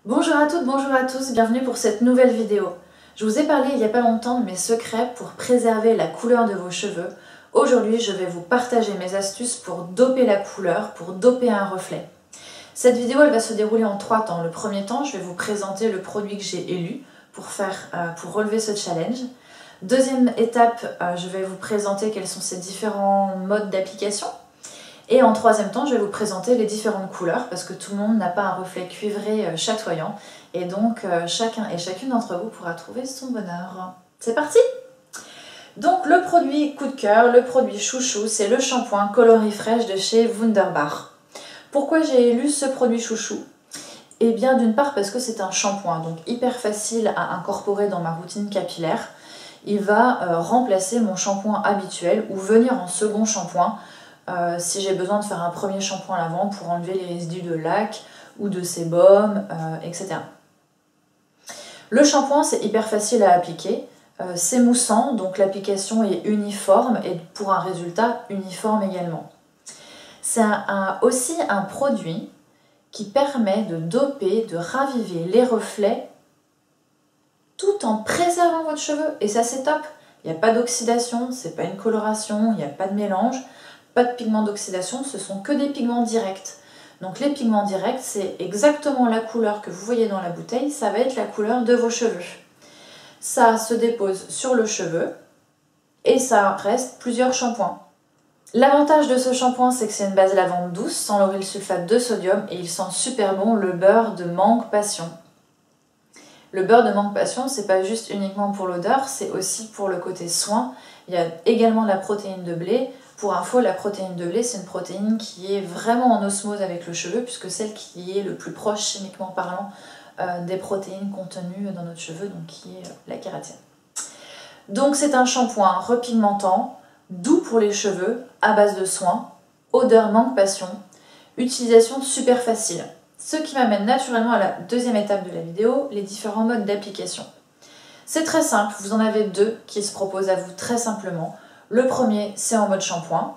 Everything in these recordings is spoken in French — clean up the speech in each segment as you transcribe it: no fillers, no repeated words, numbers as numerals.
Bonjour à toutes, bonjour à tous, bienvenue pour cette nouvelle vidéo. Je vous ai parlé il n'y a pas longtemps de mes secrets pour préserver la couleur de vos cheveux. Aujourd'hui, je vais vous partager mes astuces pour doper la couleur, pour doper un reflet. Cette vidéo, elle va se dérouler en 3 temps. Le premier temps, je vais vous présenter le produit que j'ai élu pour relever ce challenge. Deuxième étape, je vais vous présenter quels sont ces différents modes d'application. Et en troisième temps, je vais vous présenter les différentes couleurs parce que tout le monde n'a pas un reflet cuivré chatoyant. Et donc, chacun et chacune d'entre vous pourra trouver son bonheur. C'est parti! Donc, le produit coup de cœur, le produit chouchou, c'est le shampoing Colorifresh de chez Wunderbar. Pourquoi j'ai élu ce produit chouchou? Eh bien, d'une part parce que c'est un shampoing, donc hyper facile à incorporer dans ma routine capillaire. Il va remplacer mon shampoing habituel ou venir en second shampoing si j'ai besoin de faire un premier shampoing lavant pour enlever les résidus de lac ou de sébum, etc. Le shampoing, c'est hyper facile à appliquer. C'est moussant, donc l'application est uniforme et pour un résultat uniforme également. C'est aussi un produit qui permet de doper, de raviver les reflets tout en préservant votre cheveu. Et ça, c'est top. Il n'y a pas d'oxydation, c'est pas une coloration, il n'y a pas de mélange, pas de pigments d'oxydation, ce sont que des pigments directs. Donc les pigments directs, c'est exactement la couleur que vous voyez dans la bouteille, ça va être la couleur de vos cheveux. Ça se dépose sur le cheveu et ça reste plusieurs shampoings. L'avantage de ce shampoing, c'est que c'est une base lavande douce, sans lauryl sulfate de sodium, et il sent super bon le beurre de mangue passion. Le beurre de mangue passion, c'est pas juste uniquement pour l'odeur, c'est aussi pour le côté soin. Il y a également la protéine de blé. Pour info, la protéine de blé, c'est une protéine qui est vraiment en osmose avec le cheveu, puisque celle qui est le plus proche, chimiquement parlant, des protéines contenues dans notre cheveu, donc qui est la kératine. Donc c'est un shampoing repigmentant, doux pour les cheveux, à base de soin, odeur mangue passion, utilisation super facile. Ce qui m'amène naturellement à la deuxième étape de la vidéo, les différents modes d'application. C'est très simple, vous en avez 2 qui se proposent à vous très simplement. Le premier, c'est en mode shampoing.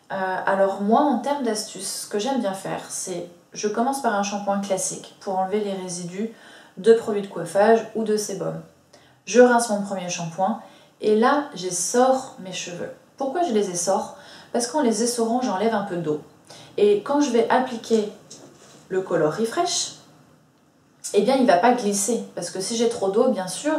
Alors moi, en termes d'astuces, ce que j'aime bien faire, c'est je commence par un shampoing classique pour enlever les résidus de produits de coiffage ou de sébum. Je rince mon premier shampoing et là, j'essore mes cheveux. Pourquoi je les essore? Parce qu'en les essorant, j'enlève un peu d'eau. Et quand je vais appliquer le Colorifresh, eh bien il ne va pas glisser. Parce que si j'ai trop d'eau, bien sûr,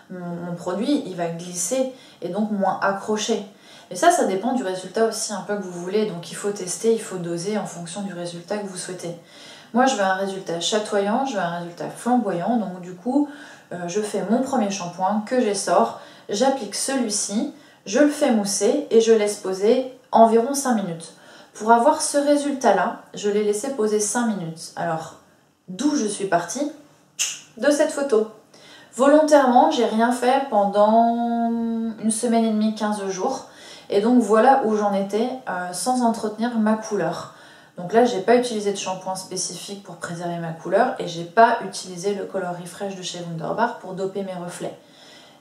mon produit il va glisser et donc moins accroché. Mais ça dépend du résultat aussi un peu que vous voulez. Donc il faut tester, il faut doser en fonction du résultat que vous souhaitez. Moi je veux un résultat chatoyant, je veux un résultat flamboyant. Donc du coup, je fais mon premier shampoing que j'essore, j'applique celui-ci, je le fais mousser et je laisse poser environ 5 minutes. Pour avoir ce résultat-là, je l'ai laissé poser 5 minutes. Alors, d'où je suis partie? De cette photo. Volontairement, j'ai rien fait pendant 1 semaine et demie, 15 jours. Et donc voilà où j'en étais sans entretenir ma couleur. Donc là, j'ai pas utilisé de shampoing spécifique pour préserver ma couleur et j'ai pas utilisé le Colorifresh de chez Wunderbar pour doper mes reflets.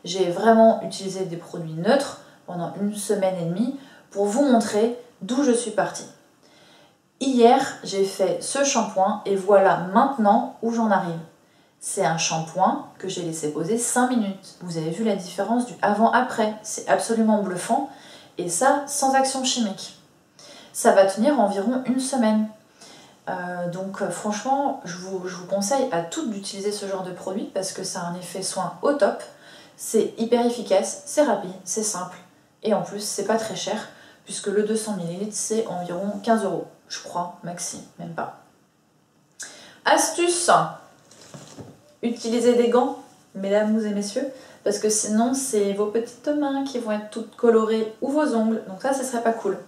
J'ai vraiment utilisé des produits neutres pendant 1 semaine et demie pour vous montrer d'où je suis partie. Hier, j'ai fait ce shampoing et voilà maintenant où j'en arrive. C'est un shampoing que j'ai laissé poser 5 minutes. Vous avez vu la différence du avant-après. C'est absolument bluffant et ça sans action chimique. Ça va tenir environ 1 semaine. Donc franchement, je vous conseille à toutes d'utiliser ce genre de produit parce que ça a un effet soin au top. C'est hyper efficace, c'est rapide, c'est simple et en plus c'est pas très cher puisque le 200 ml c'est environ 15 €, je crois, maxi, même pas. Astuce! Utilisez des gants, mesdames et messieurs, parce que sinon c'est vos petites mains qui vont être toutes colorées ou vos ongles, donc ça serait pas cool.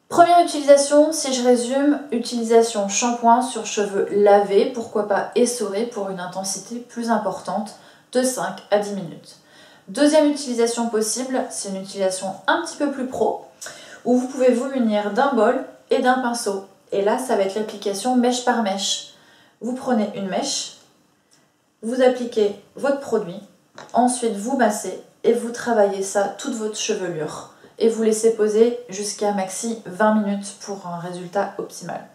Première utilisation, si je résume, utilisation shampoing sur cheveux lavés, pourquoi pas essorés pour une intensité plus importante de 5 à 10 minutes. Deuxième utilisation possible, c'est une utilisation un petit peu plus pro, où vous pouvez vous munir d'un bol et d'un pinceau. Et là, ça va être l'application mèche par mèche. Vous prenez une mèche, vous appliquez votre produit, ensuite vous massez et vous travaillez ça toute votre chevelure. Et vous laissez poser jusqu'à maxi 20 minutes pour un résultat optimal.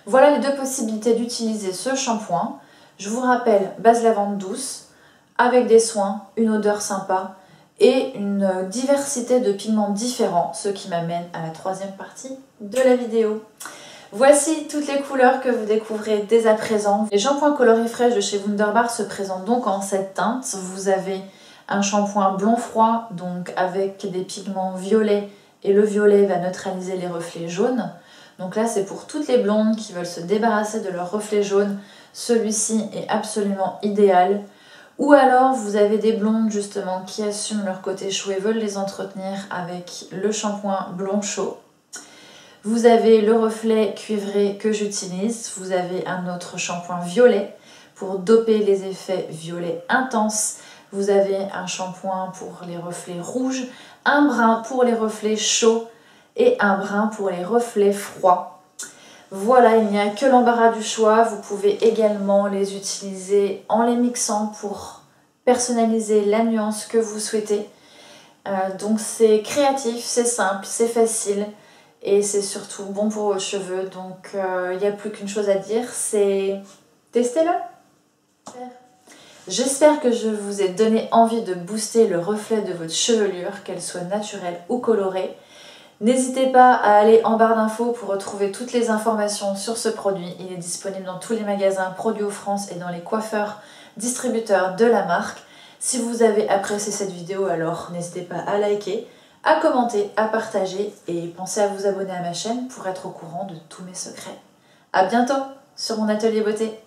Voilà les deux possibilités d'utiliser ce shampoing. Je vous rappelle, base lavande douce, avec des soins, une odeur sympa et une diversité de pigments différents, ce qui m'amène à la troisième partie de la vidéo. Voici toutes les couleurs que vous découvrez dès à présent. Les shampoings colorifresh de chez Wunderbar se présentent donc en 7 teintes. Vous avez un shampoing blond froid, donc avec des pigments violets, et le violet va neutraliser les reflets jaunes. Donc là, c'est pour toutes les blondes qui veulent se débarrasser de leurs reflets jaunes. Celui-ci est absolument idéal. Ou alors, vous avez des blondes justement qui assument leur côté chaud et veulent les entretenir avec le shampoing blond chaud. Vous avez le reflet cuivré que j'utilise. Vous avez un autre shampoing violet pour doper les effets violets intenses. Vous avez un shampoing pour les reflets rouges, un brun pour les reflets chauds et un brun pour les reflets froids. Voilà, il n'y a que l'embarras du choix. Vous pouvez également les utiliser en les mixant pour personnaliser la nuance que vous souhaitez. Donc c'est créatif, c'est simple, c'est facile. Et c'est surtout bon pour vos cheveux, donc il n'y a plus qu'une chose à dire, c'est testez-le. J'espère que je vous ai donné envie de booster le reflet de votre chevelure, qu'elle soit naturelle ou colorée. N'hésitez pas à aller en barre d'infos pour retrouver toutes les informations sur ce produit. Il est disponible dans tous les magasins Produits France et dans les coiffeurs distributeurs de la marque. Si vous avez apprécié cette vidéo, alors n'hésitez pas à liker, à commenter, à partager et pensez à vous abonner à ma chaîne pour être au courant de tous mes secrets. A bientôt sur mon atelier beauté.